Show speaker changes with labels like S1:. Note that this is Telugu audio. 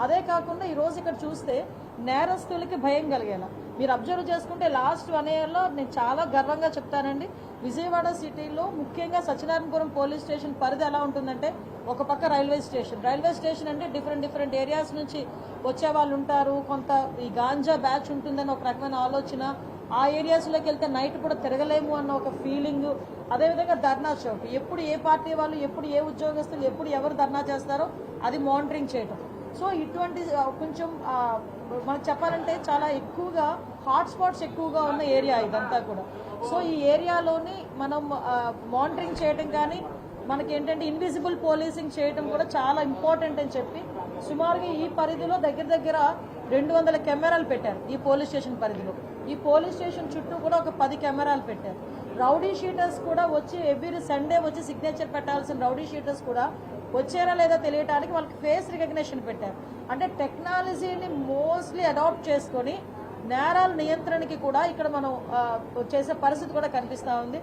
S1: అదే కాకుండా ఈరోజు ఇక్కడ చూస్తే నేరస్తులకి భయం కలిగేలా మీరు అబ్జర్వ్ చేసుకుంటే లాస్ట్ 1 yearలో నేను చాలా గర్వంగా చెప్తానండి. విజయవాడ సిటీలో ముఖ్యంగా సత్యనారాయణపురం పోలీస్ స్టేషన్ పరిధి ఎలా ఉంటుందంటే ఒక పక్క రైల్వే స్టేషన్ అంటే డిఫరెంట్ ఏరియాస్ నుంచి వచ్చే వాళ్ళు ఉంటారు. కొంత ఈ గాంజా బ్యాచ్ ఉంటుందని ఒక రకమైన ఆలోచన, ఆ ఏరియాస్లోకి వెళ్తే నైట్ కూడా తిరగలేము అన్న ఒక ఫీలింగ్. అదేవిధంగా ధర్నా చౌక్, ఎప్పుడు ఏ పార్టీ వాళ్ళు, ఎప్పుడు ఏ ఉద్యోగస్తులు, ఎప్పుడు ఎవరు ధర్నా చేస్తారో అది మానిటరింగ్ చేయటం. సో ఇటువంటి కొంచెం మనకు చెప్పాలంటే చాలా ఎక్కువగా హాట్స్పాట్స్ ఎక్కువగా ఉన్న ఏరియా ఇదంతా కూడా. సో ఈ ఏరియాలోని మనం మానిటరింగ్ చేయడం కానీ మనకి ఏంటంటే ఇన్విజిబుల్ పోలీసింగ్ చేయడం కూడా చాలా ఇంపార్టెంట్ అని చెప్పి సుమారుగా ఈ పరిధిలో దగ్గర 200 కెమెరాలు పెట్టారు ఈ పోలీస్ స్టేషన్ పరిధిలో. ఈ పోలీస్ స్టేషన్ చుట్టూ కూడా ఒక 10 కెమెరాలు పెట్టారు. రౌడీ షీటర్స్ కూడా వచ్చి ఎవ్రీ సండే వచ్చి సిగ్నేచర్ పెట్టాల్సిన రౌడీ షీటర్స్ కూడా వచ్చారా లేదా తెలియడానికి వాళ్ళకి ఫేస్ రికగ్నిషన్ పెట్టారు. అంటే టెక్నాలజీని మోస్ట్లీ అడాప్ట్ చేసుకొని నేరాల నియంత్రణకి కూడా ఇక్కడ మనం చేసే పరిస్థితి కూడా కనిపిస్తూ ఉంది.